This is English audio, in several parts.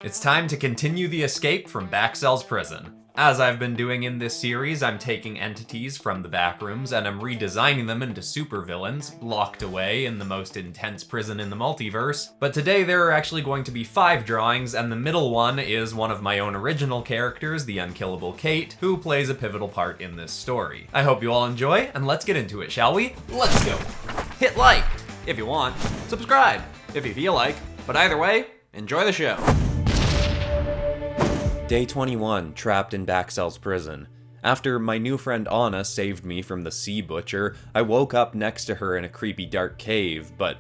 It's time to continue the escape from BackCells Prison. As I've been doing in this series, I'm taking entities from the Backrooms and I'm redesigning them into supervillains, locked away in the most intense prison in the multiverse. But today there are actually going to be 5 drawings, and the middle one is one of my own original characters, the Unkillable Kate, who plays a pivotal part in this story. I hope you all enjoy, and let's get into it, shall we? Let's go! Hit like if you want, subscribe if you feel like, but either way, enjoy the show. Day 21, trapped in BackCells Prison. After my new friend Anna saved me from the sea butcher, I woke up next to her in a creepy dark cave, but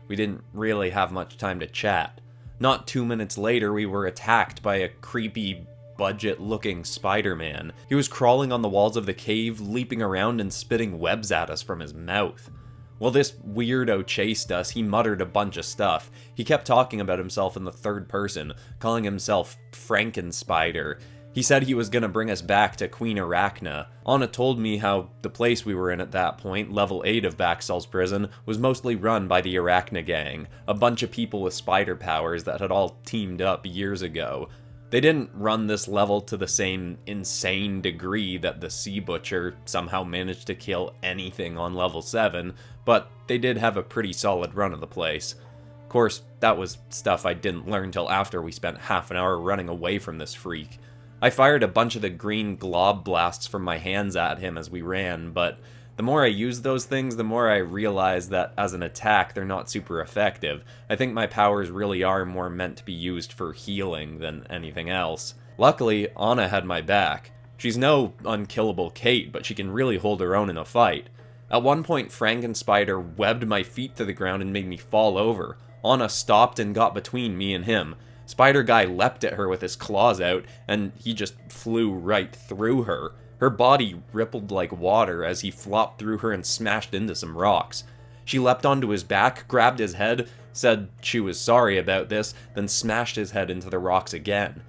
we didn't really have much time to chat. Not 2 minutes later, we were attacked by a creepy, budget-looking Spider-Man. He was crawling on the walls of the cave, leaping around and spitting webs at us from his mouth. While this weirdo chased us, he muttered a bunch of stuff. He kept talking about himself in the third person, calling himself Frankenspider. He said he was gonna bring us back to Queen Arachna. Anna told me how the place we were in at that point, level 8 of BackCells Prison, was mostly run by the Arachna gang, a bunch of people with spider powers that had all teamed up years ago. They didn't run this level to the same insane degree that the Sea Butcher somehow managed to kill anything on level 7, but they did have a pretty solid run of the place. Of course, that was stuff I didn't learn till after we spent half an hour running away from this freak. I fired a bunch of the green glob blasts from my hands at him as we ran, but the more I used those things, the more I realized that as an attack, they're not super effective. I think my powers really are more meant to be used for healing than anything else. Luckily, Anna had my back. She's no Unkillable Kate, but she can really hold her own in a fight. At one point, Frankenspider webbed my feet to the ground and made me fall over. Anna stopped and got between me and him. Spider Guy leapt at her with his claws out, and he just flew right through her. Her body rippled like water as he flopped through her and smashed into some rocks. She leapt onto his back, grabbed his head, said she was sorry about this, then smashed his head into the rocks again.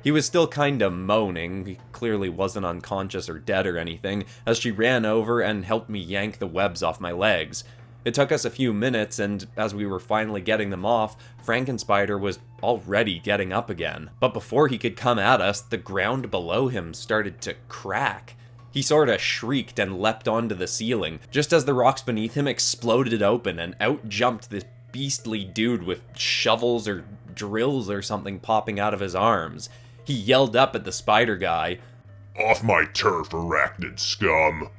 He was still kinda moaning, he clearly wasn't unconscious or dead or anything, as she ran over and helped me yank the webs off my legs. It took us a few minutes, and as we were finally getting them off, Frankenspider was already getting up again. But before he could come at us, the ground below him started to crack. He sorta shrieked and leapt onto the ceiling, just as the rocks beneath him exploded open and out jumped this beastly dude with shovels or drills or something popping out of his arms. He yelled up at the Spider Guy, "Off my turf, Arachnid scum!"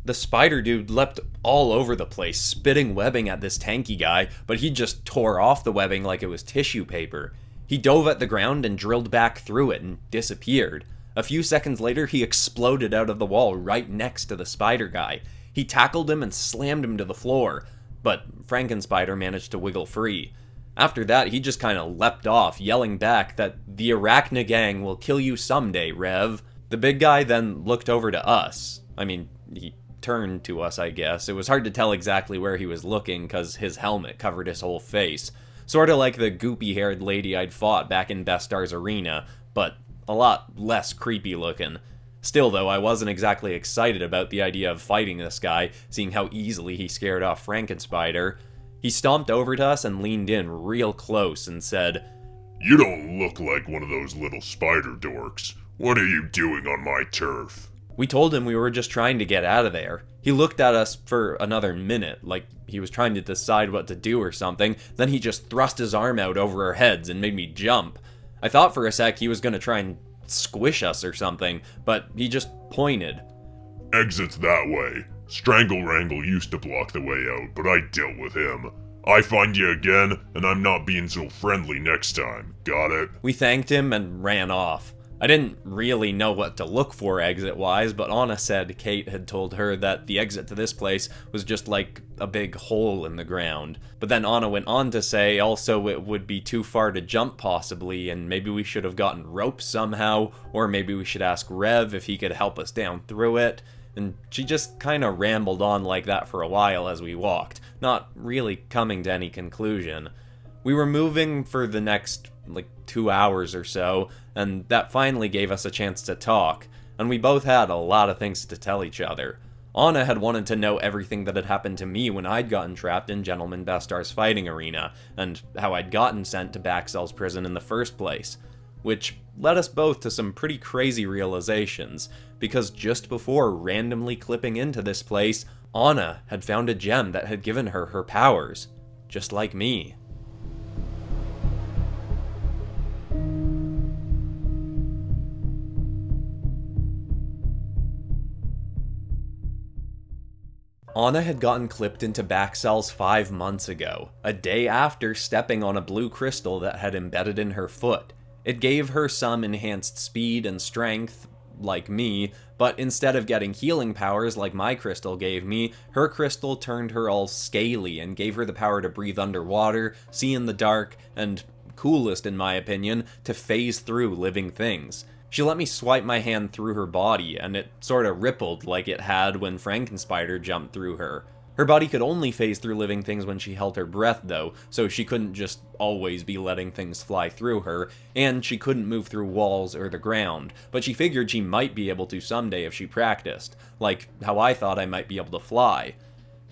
The spider dude leapt all over the place, spitting webbing at this tanky guy, but he just tore off the webbing like it was tissue paper. He dove at the ground and drilled back through it and disappeared. A few seconds later, he exploded out of the wall right next to the spider guy. He tackled him and slammed him to the floor, but Frankenspider managed to wiggle free. After that, he just kinda leapt off, yelling back that the Arachna gang will kill you someday, Rev. The big guy then looked over to us. I mean, he turned to us, I guess. It was hard to tell exactly where he was looking because his helmet covered his whole face. Sorta like the goopy-haired lady I'd fought back in Bestar's arena, but a lot less creepy looking. Still though, I wasn't exactly excited about the idea of fighting this guy, seeing how easily he scared off Frankenspider. He stomped over to us and leaned in real close and said, "You don't look like one of those little spider dorks. What are you doing on my turf?" We told him we were just trying to get out of there. He looked at us for another minute, like he was trying to decide what to do or something, then he just thrust his arm out over our heads and made me jump. I thought for a sec he was gonna try and squish us or something, but he just pointed. "Exit's that way. Strangle Wrangle used to block the way out, but I dealt with him. I find you again, and I'm not being so friendly next time. Got it?" We thanked him and ran off. I didn't really know what to look for exit-wise, but Anna said Kate had told her that the exit to this place was just like a big hole in the ground. But then Anna went on to say also it would be too far to jump possibly, and maybe we should have gotten ropes somehow, or maybe we should ask Rev if he could help us down through it. And she just kinda rambled on like that for a while as we walked, not really coming to any conclusion. We were moving for the next 2 hours or so, and that finally gave us a chance to talk. and we both had a lot of things to tell each other. Anna had wanted to know everything that had happened to me when I'd gotten trapped in Gentleman Bestar's fighting arena, and how I'd gotten sent to BackCells Prison in the first place. Which led us both to some pretty crazy realizations, because just before randomly clipping into this place, Anna had found a gem that had given her her powers, just like me. Anna had gotten clipped into BackCells 5 months ago, a day after stepping on a blue crystal that had embedded in her foot. It gave her some enhanced speed and strength, like me, but instead of getting healing powers like my crystal gave me, her crystal turned her all scaly and gave her the power to breathe underwater, see in the dark, and, coolest in my opinion, to phase through living things. She let me swipe my hand through her body, and it sorta rippled like it had when Frankenspider jumped through her. Her body could only phase through living things when she held her breath though, so she couldn't just always be letting things fly through her, and she couldn't move through walls or the ground, but she figured she might be able to someday if she practiced, like how I thought I might be able to fly.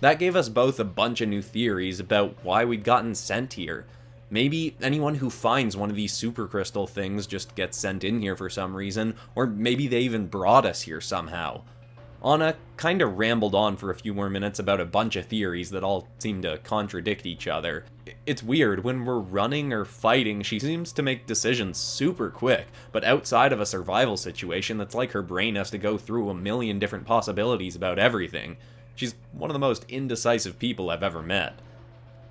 That gave us both a bunch of new theories about why we'd gotten sent here. Maybe anyone who finds one of these super crystal things just gets sent in here for some reason, or maybe they even brought us here somehow. Anna kinda rambled on for a few more minutes about a bunch of theories that all seem to contradict each other. It's weird, when we're running or fighting, she seems to make decisions super quick, but outside of a survival situation, it's like her brain has to go through a million different possibilities about everything. She's one of the most indecisive people I've ever met.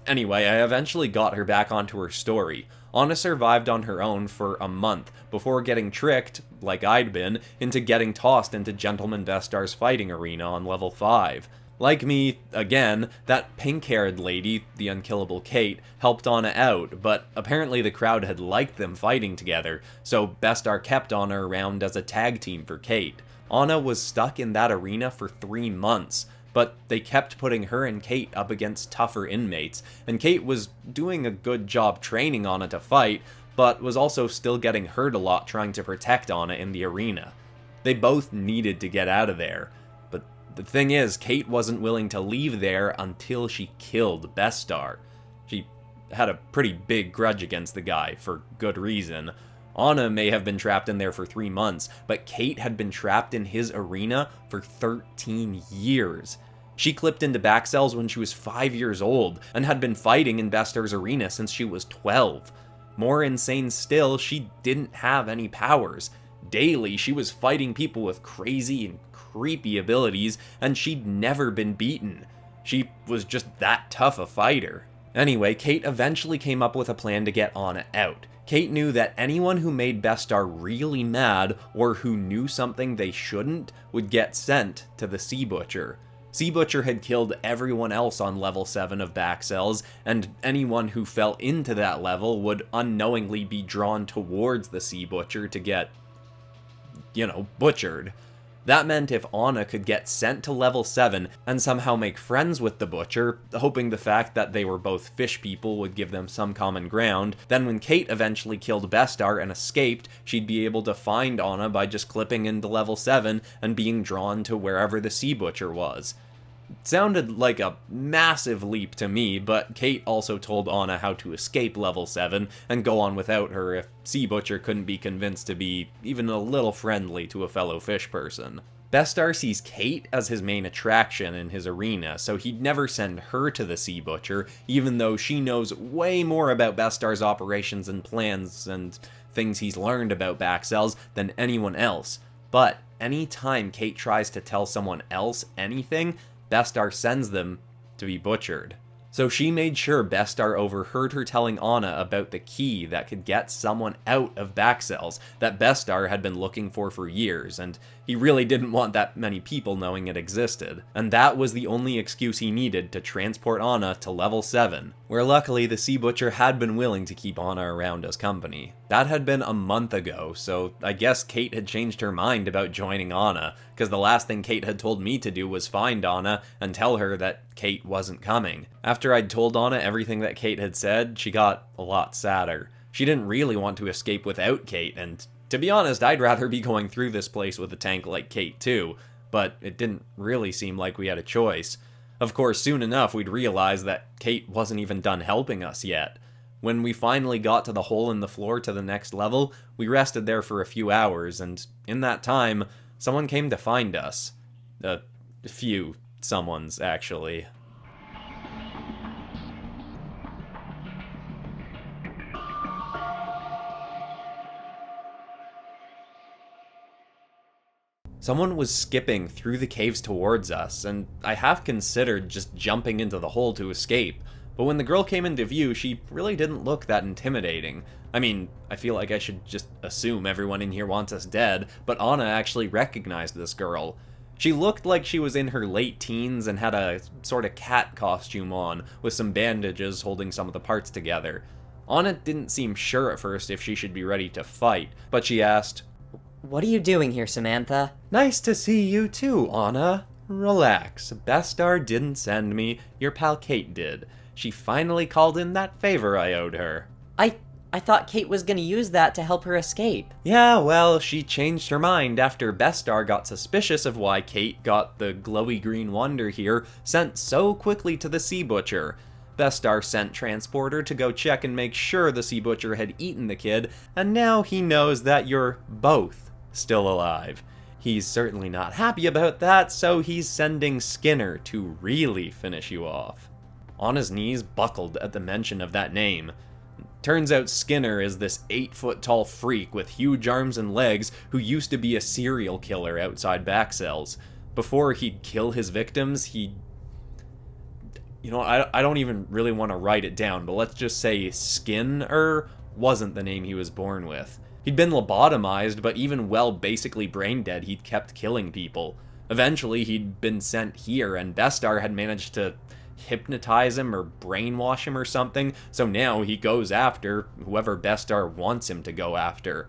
Anyway, I eventually got her back onto her story. Anna survived on her own for a month, before getting tricked, like I'd been, into getting tossed into Gentleman Bestar's fighting arena on level 5. Like me, again, that pink-haired lady, the Unkillable Kate, helped Anna out, but apparently the crowd had liked them fighting together, so Bestar kept Anna around as a tag team for Kate. Anna was stuck in that arena for 3 months, but they kept putting her and Kate up against tougher inmates, and Kate was doing a good job training Anna to fight, but was also still getting hurt a lot trying to protect Anna in the arena. They both needed to get out of there, but the thing is, Kate wasn't willing to leave there until she killed Bestar. She had a pretty big grudge against the guy, for good reason. Anna may have been trapped in there for 3 months, but Kate had been trapped in his arena for 13 years. She clipped into BackCells when she was 5 years old, and had been fighting in Bestar's arena since she was 12. More insane still, she didn't have any powers. Daily, she was fighting people with crazy and creepy abilities, and she'd never been beaten. She was just that tough a fighter. Anyway, Kate eventually came up with a plan to get Anna out. Kate knew that anyone who made Bestar really mad, or who knew something they shouldn't, would get sent to the Sea Butcher. Sea Butcher had killed everyone else on level 7 of BackCells, and anyone who fell into that level would unknowingly be drawn towards the Sea Butcher to get, butchered. That meant if Anna could get sent to level 7 and somehow make friends with the Butcher, hoping the fact that they were both fish people would give them some common ground, then when Kate eventually killed Bestar and escaped, she'd be able to find Anna by just clipping into level 7 and being drawn to wherever the Sea Butcher was. It sounded like a massive leap to me, but Kate also told Anna how to escape level 7 and go on without her if Sea Butcher couldn't be convinced to be even a little friendly to a fellow fish person. Bestar sees Kate as his main attraction in his arena, so he'd never send her to the Sea Butcher, even though she knows way more about Bestar's operations and plans and things he's learned about BackCells than anyone else. But any time Kate tries to tell someone else anything, Bestar sends them to be butchered. So she made sure Bestar overheard her telling Anna about the key that could get someone out of BackCells that Bestar had been looking for years, and he really didn't want that many people knowing it existed. And that was the only excuse he needed to transport Anna to level 7, where luckily the Sea Butcher had been willing to keep Anna around as company. That had been a month ago, so I guess Kate had changed her mind about joining Anna, because the last thing Kate had told me to do was find Anna and tell her that Kate wasn't coming. After I'd told Anna everything that Kate had said, she got a lot sadder. She didn't really want to escape without Kate, and to be honest, I'd rather be going through this place with a tank like Kate too, but it didn't really seem like we had a choice. Of course, soon enough, we'd realize that Kate wasn't even done helping us yet. When we finally got to the hole in the floor to the next level, we rested there for a few hours, and in that time, someone came to find us. A few someones, actually. Someone was skipping through the caves towards us, and I half considered just jumping into the hole to escape. But when the girl came into view, she really didn't look that intimidating. I mean, I feel like I should just assume everyone in here wants us dead, but Anna actually recognized this girl. She looked like she was in her late teens and had a sort of cat costume on, with some bandages holding some of the parts together. Anna didn't seem sure at first if she should be ready to fight, but she asked, "What are you doing here, Samantha?" "Nice to see you too, Anna. Relax. Bestar didn't send me, your pal Kate did. She finally called in that favor I owed her." I thought Kate was gonna use that to help her escape. "Yeah, well, she changed her mind after Bestar got suspicious of why Kate got the glowy green wonder here sent so quickly to the Sea Butcher. Bestar sent Transporter to go check and make sure the Sea Butcher had eaten the kid, and now he knows that you're both still alive. He's certainly not happy about that, so he's sending Skinner to really finish you off." Anna's knees buckled at the mention of that name. Turns out Skinner is this 8-foot-tall freak with huge arms and legs who used to be a serial killer outside BackCells. Before he'd kill his victims, he'd... I don't even really want to write it down, but let's just say Skinner wasn't the name he was born with. He'd been lobotomized, but even basically brain dead, he'd kept killing people. Eventually, he'd been sent here, and Bestar had managed to hypnotize him or brainwash him or something, so now he goes after whoever Bestar wants him to go after.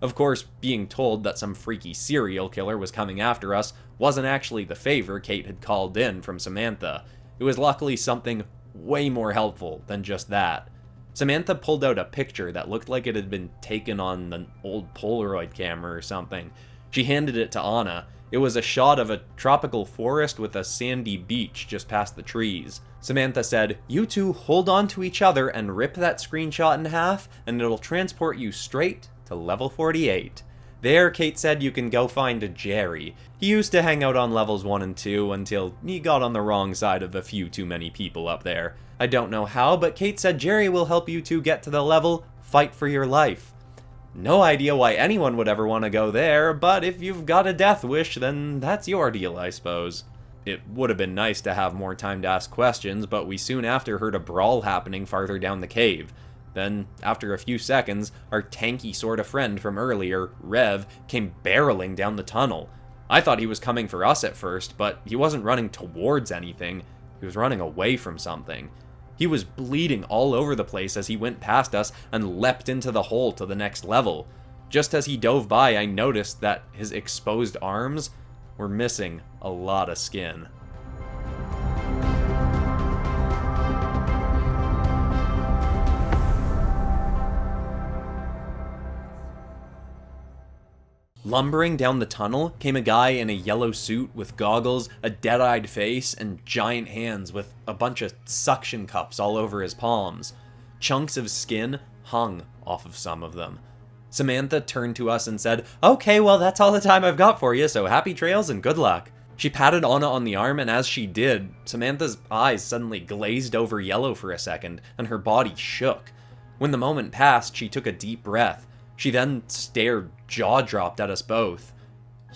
Of course, being told that some freaky serial killer was coming after us wasn't actually the favor Kate had called in from Samantha. It was luckily something way more helpful than just that. Samantha pulled out a picture that looked like it had been taken on an old Polaroid camera or something. She handed it to Anna. It was a shot of a tropical forest with a sandy beach just past the trees. Samantha said, "You two hold on to each other and rip that screenshot in half, and it'll transport you straight to level 48. There, Kate said, you can go find Jerry. He used to hang out on levels 1 and 2 until he got on the wrong side of a few too many people up there. I don't know how, but Kate said Jerry will help you two get to the level, fight for your life." No idea why anyone would ever want to go there, but if you've got a death wish, then that's your deal, I suppose. It would have been nice to have more time to ask questions, but we soon after heard a brawl happening farther down the cave. Then, after a few seconds, our tanky sort of friend from earlier, Rev, came barreling down the tunnel. I thought he was coming for us at first, but he wasn't running towards anything. He was running away from something. He was bleeding all over the place as he went past us and leapt into the hole to the next level. Just as he dove by, I noticed that his exposed arms were missing a lot of skin. Lumbering down the tunnel came a guy in a yellow suit with goggles, a dead-eyed face, and giant hands with a bunch of suction cups all over his palms. Chunks of skin hung off of some of them. Samantha turned to us and said, "Okay, well that's all the time I've got for you, so happy trails and good luck." She patted Anna on the arm, and as she did, Samantha's eyes suddenly glazed over yellow for a second, and her body shook. When the moment passed, she took a deep breath. She then stared jaw-dropped at us both.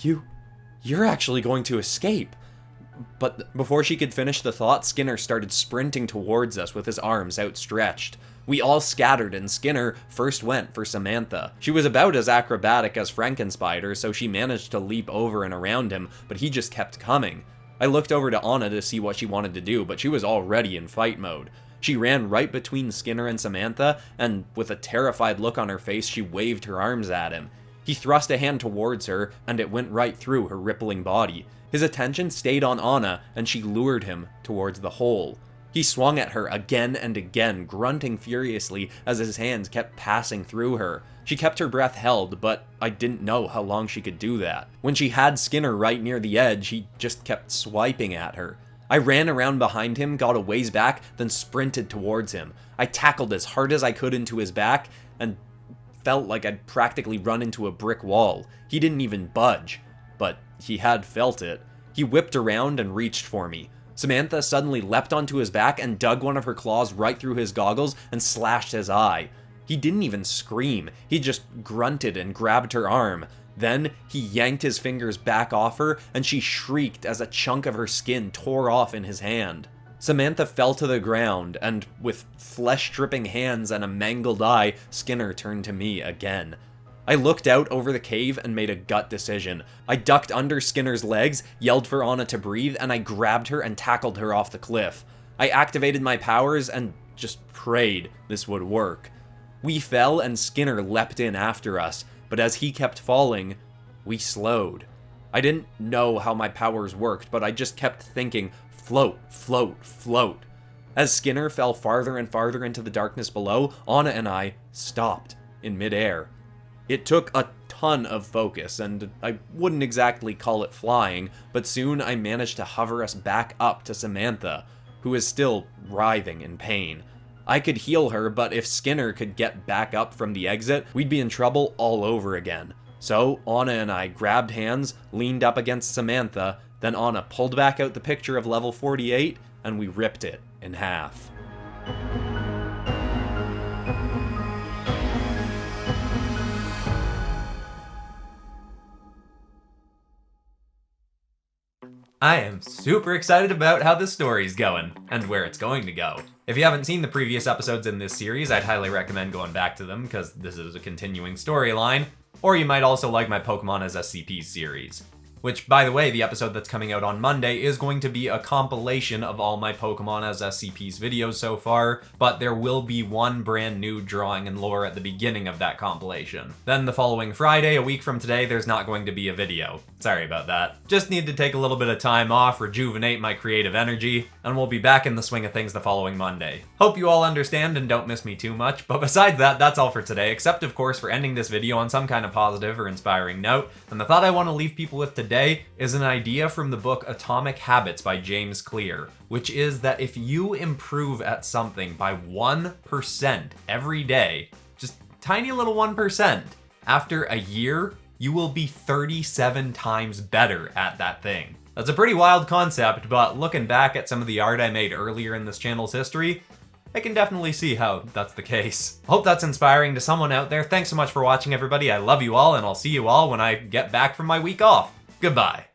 You're actually going to escape." But before she could finish the thought, Skinner started sprinting towards us with his arms outstretched. We all scattered, and Skinner first went for Samantha. She was about as acrobatic as Frankenspider, so she managed to leap over and around him, but he just kept coming. I looked over to Anna to see what she wanted to do, but she was already in fight mode. She ran right between Skinner and Samantha, and with a terrified look on her face, she waved her arms at him. He thrust a hand towards her, and it went right through her rippling body. His attention stayed on Anna, and she lured him towards the hole. He swung at her again and again, grunting furiously as his hands kept passing through her. She kept her breath held, but I didn't know how long she could do that. When she had Skinner right near the edge, he just kept swiping at her. I ran around behind him, got a ways back, then sprinted towards him. I tackled as hard as I could into his back, and felt like I'd practically run into a brick wall. He didn't even budge, but he had felt it. He whipped around and reached for me. Samantha suddenly leapt onto his back and dug one of her claws right through his goggles and slashed his eye. He didn't even scream, he just grunted and grabbed her arm. Then, he yanked his fingers back off her, and she shrieked as a chunk of her skin tore off in his hand. Samantha fell to the ground, and with flesh-dripping hands and a mangled eye, Skinner turned to me again. I looked out over the cave and made a gut decision. I ducked under Skinner's legs, yelled for Anna to breathe, and I grabbed her and tackled her off the cliff. I activated my powers and just prayed this would work. We fell and Skinner leapt in after us, but as he kept falling, we slowed. I didn't know how my powers worked, but I just kept thinking, float, float, float. As Skinner fell farther and farther into the darkness below, Anna and I stopped in midair. It took a ton of focus, and I wouldn't exactly call it flying, but soon I managed to hover us back up to Samantha, who is still writhing in pain. I could heal her, but if Skinner could get back up from the exit, we'd be in trouble all over again. So Anna and I grabbed hands, leaned up against Samantha, then Anna pulled back out the picture of level 48, and we ripped it in half. I am super excited about how this story's going, and where it's going to go. If you haven't seen the previous episodes in this series, I'd highly recommend going back to them, because this is a continuing storyline, or you might also like my Pokemon as SCPs series. Which, by the way, the episode that's coming out on Monday is going to be a compilation of all my Pokemon as SCPs videos so far, but there will be one brand new drawing and lore at the beginning of that compilation. Then the following Friday, a week from today, there's not going to be a video. Sorry about that. Just need to take a little bit of time off, rejuvenate my creative energy, and we'll be back in the swing of things the following Monday. Hope you all understand and don't miss me too much, but besides that, that's all for today, except of course for ending this video on some kind of positive or inspiring note, and the thought I want to leave people with today is an idea from the book Atomic Habits by James Clear, which is that if you improve at something by 1% every day, just tiny little 1%, after a year, you will be 37 times better at that thing. That's a pretty wild concept, but looking back at some of the art I made earlier in this channel's history, I can definitely see how that's the case. Hope that's inspiring to someone out there. Thanks so much for watching, everybody. I love you all, and I'll see you all when I get back from my week off. Goodbye.